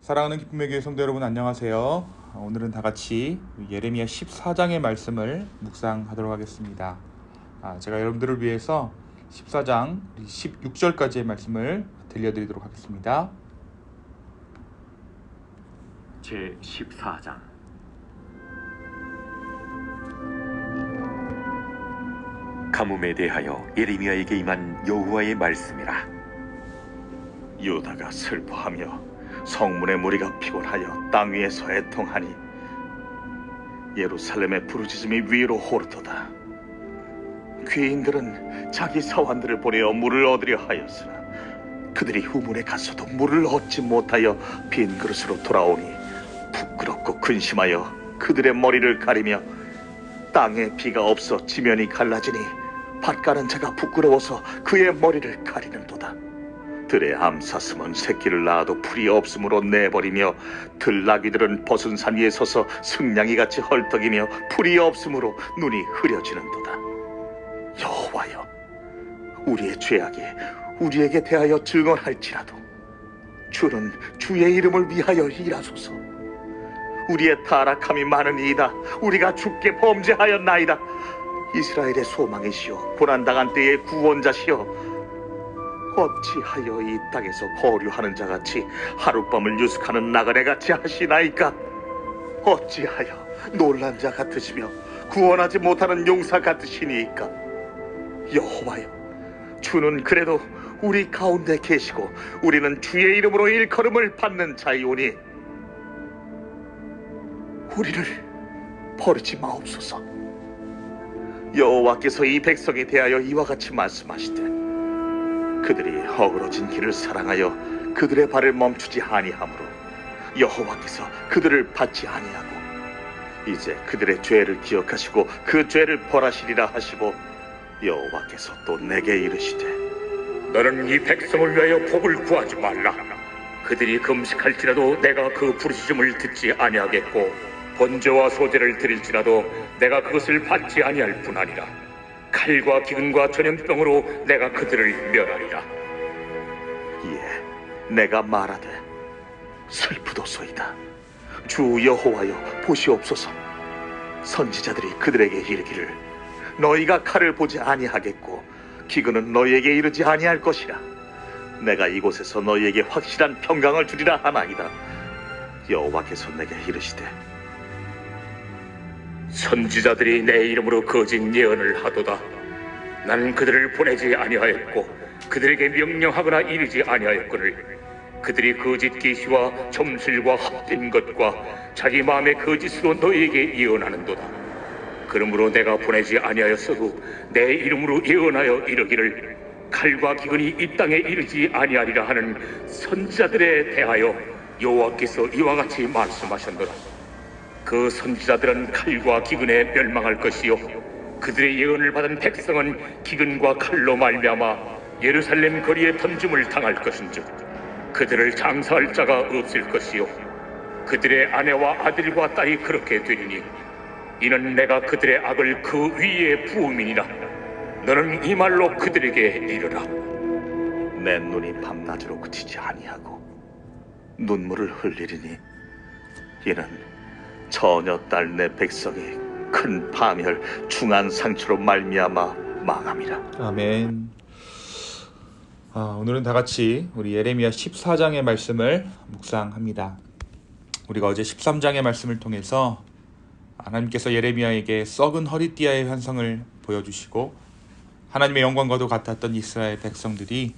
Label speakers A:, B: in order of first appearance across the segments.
A: 사랑하는 기쁨의 교회 성도 여러분, 안녕하세요. 오늘은 다 같이 예레미야 14장의 말씀을 묵상하도록 하겠습니다. 제가 여러분들을 위해서 14장 16절까지의 말씀을 들려드리도록 하겠습니다.
B: 제14장. 가뭄에 대하여 예레미야에게 임한 여호와의 말씀이라. 유다가 슬퍼하며 성문의 무리가 피곤하여 땅 위에서 애통하니 예루살렘의 부르짖음이 위로 오르도다. 귀인들은 자기 사환들을 보내어 물을 얻으려 하였으나 그들이 후문에 갔어도 물을 얻지 못하여 빈 그릇으로 돌아오니 부끄럽고 근심하여 그들의 머리를 가리며 땅에 비가 없어 지면이 갈라지니 밭가는 자가 부끄러워서 그의 머리를 가리는도다. 들의 암사슴은 새끼를 낳아도 풀이 없으므로 내버리며 들나귀들은 벗은 산 위에 서서 승냥이같이 헐떡이며 풀이 없으므로 눈이 흐려지는도다. 여호와여, 우리의 죄악이 우리에게 대하여 증언할지라도 주는 주의 이름을 위하여 일하소서. 우리의 타락함이 많으니이다. 우리가 주께 범죄하였나이다. 이스라엘의 소망이시여, 고난당한 때의 구원자시여, 어찌하여 이 땅에서 거류하는 자같이 하룻밤을 유숙하는 나그네같이 하시나이까? 어찌하여 놀란 자 같으시며 구원하지 못하는 용사 같으시니이까? 여호와여, 주는 그래도 우리 가운데 계시고 우리는 주의 이름으로 일컬음을 받는 자이오니 우리를 버리지 마옵소서. 여호와께서 이 백성에 대하여 이와 같이 말씀하시되, 그들이 허물어진 길을 사랑하여 그들의 발을 멈추지 아니하므로 여호와께서 그들을 받지 아니하고 이제 그들의 죄를 기억하시고 그 죄를 벌하시리라 하시고, 여호와께서 또 내게 이르시되,
C: 너는 이 백성을 위하여 복을 구하지 말라. 그들이 금식할지라도 내가 그 부르짖음을 듣지 아니하겠고 번제와 소제를 드릴지라도 내가 그것을 받지 아니할 뿐 아니라 칼과 기근과 전염병으로 내가 그들을 멸하리라.
B: 예, 내가 말하되 슬프도소이다. 주 여호와여, 보시옵소서. 선지자들이 그들에게 이르기를, 너희가 칼을 보지 아니하겠고 기근은 너희에게 이르지 아니할 것이라. 내가 이곳에서 너희에게 확실한 평강을 주리라 하나이다. 여호와께서 내게 이르시되,
C: 선지자들이 내 이름으로 거짓 예언을 하도다. 나는 그들을 보내지 아니하였고 그들에게 명령하거나 이르지 아니하였거늘 그들이 거짓 계시와 점술과 헛된 것과 자기 마음의 거짓으로 너희에게 예언하는도다. 그러므로 내가 보내지 아니하였어도 내 이름으로 예언하여 이르기를, 칼과 기근이 이 땅에 이르지 아니하리라 하는 선지자들에 대하여 여호와께서 이와 같이 말씀하셨노라. 그 선지자들은 칼과 기근에 멸망할 것이요, 그들의 예언을 받은 백성은 기근과 칼로 말미암아 예루살렘 거리에 던짐을 당할 것인즉 그들을 장사할 자가 없을 것이요, 그들의 아내와 아들과 딸이 그렇게 되리니 이는 내가 그들의 악을 그 위에 부음이니라. 너는 이 말로 그들에게 이르라.
B: 내 눈이 밤낮으로 그치지 아니하고 눈물을 흘리리니 이는 처녀 딸 내 백성이 큰 파멸 중한 상처로 말미암아 망함이라.
A: 아멘. 오늘은 다 같이 우리 예레미야 14장의 말씀을 묵상합니다. 우리가 어제 13장의 말씀을 통해서 하나님께서 예레미야에게 썩은 허리띠아의 환상을 보여주시고 하나님의 영광과도 같았던 이스라엘 백성들이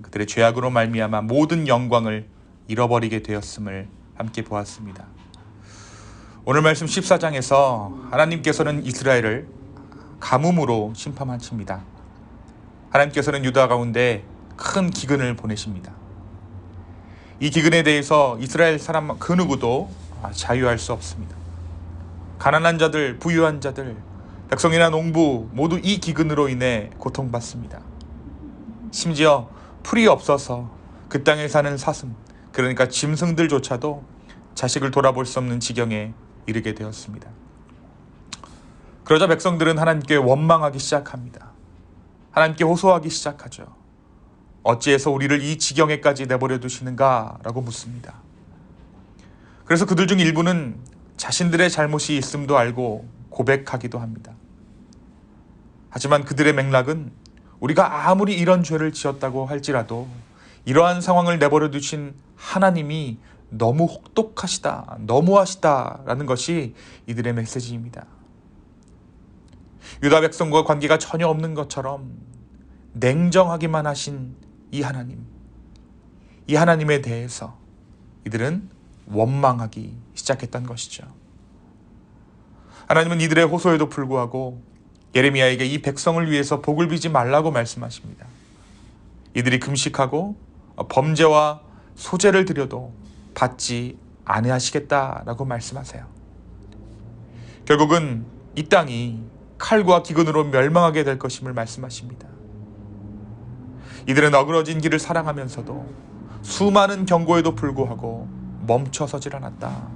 A: 그들의 죄악으로 말미암아 모든 영광을 잃어버리게 되었음을 함께 보았습니다. 오늘 말씀 14장에서 하나님께서는 이스라엘을 가뭄으로 심판하십니다. 하나님께서는 유다 가운데 큰 기근을 보내십니다. 이 기근에 대해서 이스라엘 사람 그 누구도 자유할 수 없습니다. 가난한 자들, 부유한 자들, 백성이나 농부 모두 이 기근으로 인해 고통받습니다. 심지어 풀이 없어서 그 땅에 사는 사슴, 그러니까 짐승들조차도 자식을 돌아볼 수 없는 지경에 이르게 되었습니다. 그러자 백성들은 하나님께 원망하기 시작합니다. 하나님께 호소하기 시작하죠. 어찌해서 우리를 이 지경에까지 내버려 두시는가 라고 묻습니다. 그래서 그들 중 일부는 자신들의 잘못이 있음도 알고 고백하기도 합니다. 하지만 그들의 맥락은 우리가 아무리 이런 죄를 지었다고 할지라도 이러한 상황을 내버려 두신 하나님이 너무 혹독하시다, 너무하시다라는 것이 이들의 메시지입니다. 유다 백성과 관계가 전혀 없는 것처럼 냉정하기만 하신 이 하나님에 대해서 이들은 원망하기 시작했던 것이죠. 하나님은 이들의 호소에도 불구하고 예레미야에게 이 백성을 위해서 복을 비지 말라고 말씀하십니다. 이들이 금식하고 범죄와 소제를 드려도 받지 아니하시겠다라고 말씀하세요. 결국은 이 땅이 칼과 기근으로 멸망하게 될 것임을 말씀하십니다. 이들은 어그러진 길을 사랑하면서도 수많은 경고에도 불구하고 멈춰서질 않았다.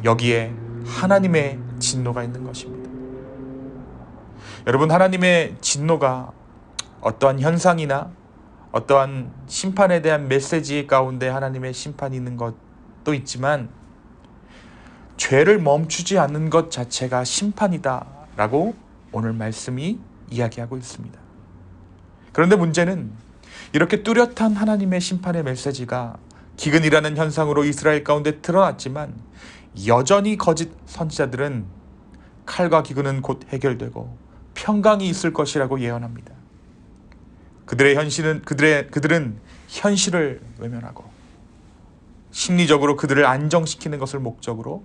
A: 여기에 하나님의 진노가 있는 것입니다. 여러분, 하나님의 진노가 어떠한 현상이나 어떠한 심판에 대한 메시지 가운데 하나님의 심판이 있는 것도 있지만 죄를 멈추지 않는 것 자체가 심판이다라고 오늘 말씀이 이야기하고 있습니다. 그런데 문제는 이렇게 뚜렷한 하나님의 심판의 메시지가 기근이라는 현상으로 이스라엘 가운데 드러났지만 여전히 거짓 선지자들은 칼과 기근은 곧 해결되고 평강이 있을 것이라고 예언합니다. 그들은 현실을 외면하고 심리적으로 그들을 안정시키는 것을 목적으로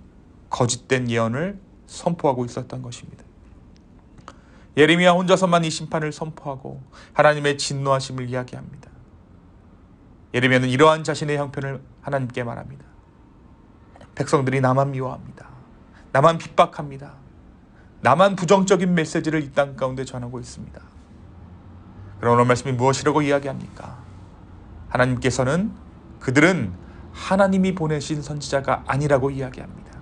A: 거짓된 예언을 선포하고 있었던 것입니다. 예레미야 혼자서만 이 심판을 선포하고 하나님의 진노하심을 이야기합니다. 예레미야는 이러한 자신의 형편을 하나님께 말합니다. 백성들이 나만 미워합니다. 나만 핍박합니다. 나만 부정적인 메시지를 이 땅 가운데 전하고 있습니다. 그럼 오늘 말씀이 무엇이라고 이야기합니까? 하나님께서는 그들은 하나님이 보내신 선지자가 아니라고 이야기합니다.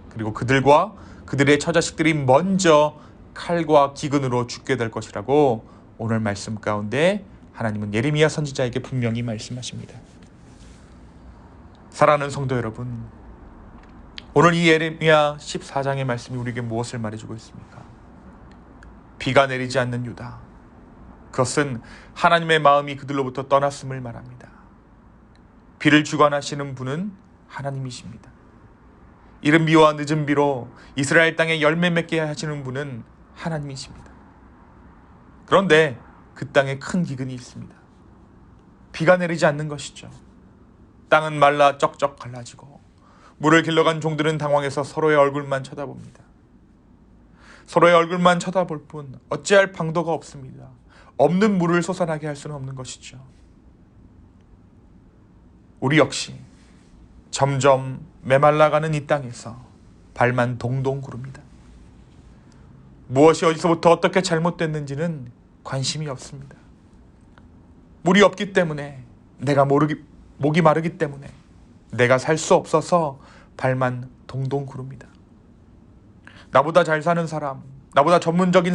A: 그리고 그들과 그들의 처자식들이 먼저 칼과 기근으로 죽게 될 것이라고 오늘 말씀 가운데 하나님은 예레미야 선지자에게 분명히 말씀하십니다. 사랑하는 성도 여러분, 오늘 이 예레미야 14장의 말씀이 우리에게 무엇을 말해주고 있습니까? 비가 내리지 않는 유다, 그것은 하나님의 마음이 그들로부터 떠났음을 말합니다. 비를 주관하시는 분은 하나님이십니다. 이른 비와 늦은 비로 이스라엘 땅에 열매 맺게 하시는 분은 하나님이십니다. 그런데 그 땅에 큰 기근이 있습니다. 비가 내리지 않는 것이죠. 땅은 말라 쩍쩍 갈라지고 물을 길러간 종들은 당황해서 서로의 얼굴만 쳐다봅니다. 서로의 얼굴만 쳐다볼 뿐 어찌할 방도가 없습니다. 없는 물을 솟아나게 할 수는 없는 것이죠. 우리 역시 점점 메말라가는 이 땅에서 발만 동동 구릅니다. 무엇이 어디서부터 어떻게 잘못됐는지는 관심이 없습니다. 물이 없기 때문에, 목이 마르기 때문에 내가 살 수 없어서 발만 동동 구릅니다. 나보다 잘 사는 사람, 나보다 전문적인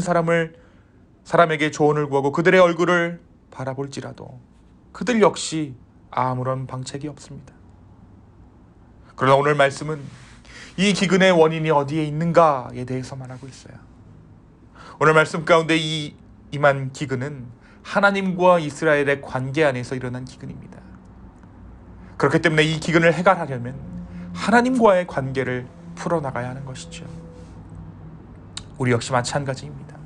A: 사람에게 조언을 구하고 그들의 얼굴을 바라볼지라도 그들 역시 아무런 방책이 없습니다. 그러나 오늘 말씀은 이 기근의 원인이 어디에 있는가에 대해서 말하고 있어요. 오늘 말씀 가운데 임한 기근은 하나님과 이스라엘의 관계 안에서 일어난 기근입니다. 그렇기 때문에 이 기근을 해결하려면 하나님과의 관계를 풀어나가야 하는 것이죠. 우리 역시 마찬가지입니다.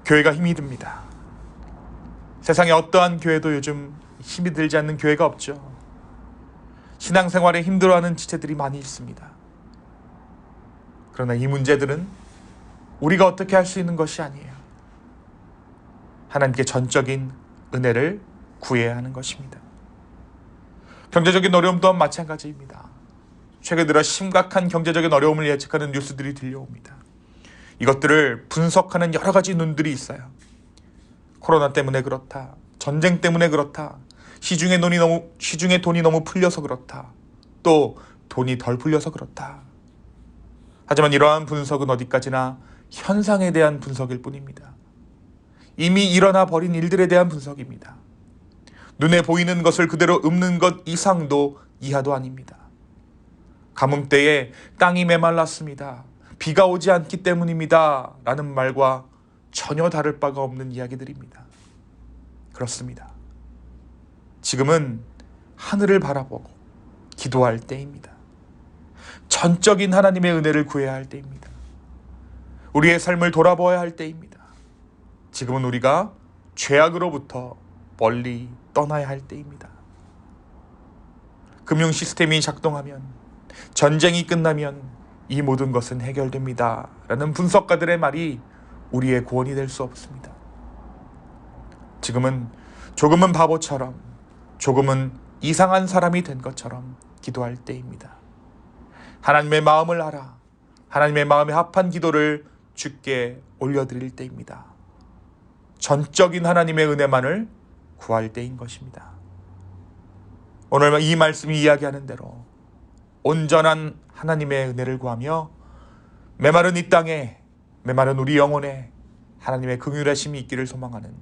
A: 교회가 힘이 듭니다. 세상에 어떠한 교회도 요즘 힘이 들지 않는 교회가 없죠. 신앙생활에 힘들어하는 지체들이 많이 있습니다. 그러나 이 문제들은 우리가 어떻게 할 수 있는 것이 아니에요. 하나님께 전적인 은혜를 구해야 하는 것입니다. 경제적인 어려움 또한 마찬가지입니다. 최근 들어 심각한 경제적인 어려움을 예측하는 뉴스들이 들려옵니다. 이것들을 분석하는 여러 가지 눈들이 있어요. 코로나 때문에 그렇다, 전쟁 때문에 그렇다, 시중에 돈이 너무 풀려서 그렇다, 또 돈이 덜 풀려서 그렇다. 하지만 이러한 분석은 어디까지나 현상에 대한 분석일 뿐입니다. 이미 일어나 버린 일들에 대한 분석입니다. 눈에 보이는 것을 그대로 읊는 것 이상도 이하도 아닙니다. 가뭄 때에 땅이 메말랐습니다. 비가 오지 않기 때문입니다. 라는 말과 전혀 다를 바가 없는 이야기들입니다. 그렇습니다. 지금은 하늘을 바라보고 기도할 때입니다. 전적인 하나님의 은혜를 구해야 할 때입니다. 우리의 삶을 돌아보아야 할 때입니다. 지금은 우리가 죄악으로부터 멀리 떠나야 할 때입니다. 금융 시스템이 작동하면, 전쟁이 끝나면 이 모든 것은 해결됩니다. 라는 분석가들의 말이 우리의 구원이 될 수 없습니다. 지금은 조금은 바보처럼, 조금은 이상한 사람이 된 것처럼 기도할 때입니다. 하나님의 마음을 알아, 하나님의 마음에 합한 기도를 주께 올려드릴 때입니다. 전적인 하나님의 은혜만을 구할 때인 것입니다. 오늘 이 말씀이 이야기하는 대로 온전한 하나님의 은혜를 구하며 메마른 이 땅에, 메마른 우리 영혼에 하나님의 긍휼하심이 있기를 소망하는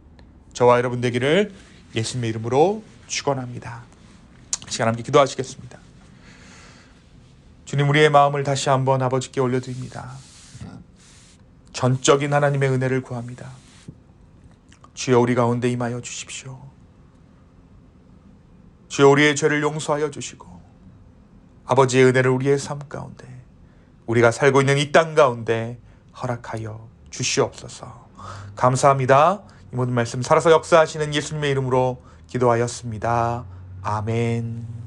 A: 저와 여러분 되기를 예수님의 이름으로 축원합니다. 시간 함께 기도하시겠습니다. 주님, 우리의 마음을 다시 한번 아버지께 올려드립니다. 전적인 하나님의 은혜를 구합니다. 주여, 우리 가운데 임하여 주십시오. 주여, 우리의 죄를 용서하여 주시고 아버지의 은혜를 우리의 삶 가운데, 우리가 살고 있는 이 땅 가운데 허락하여 주시옵소서. 감사합니다. 이 모든 말씀 살아서 역사하시는 예수님의 이름으로 기도하였습니다. 아멘.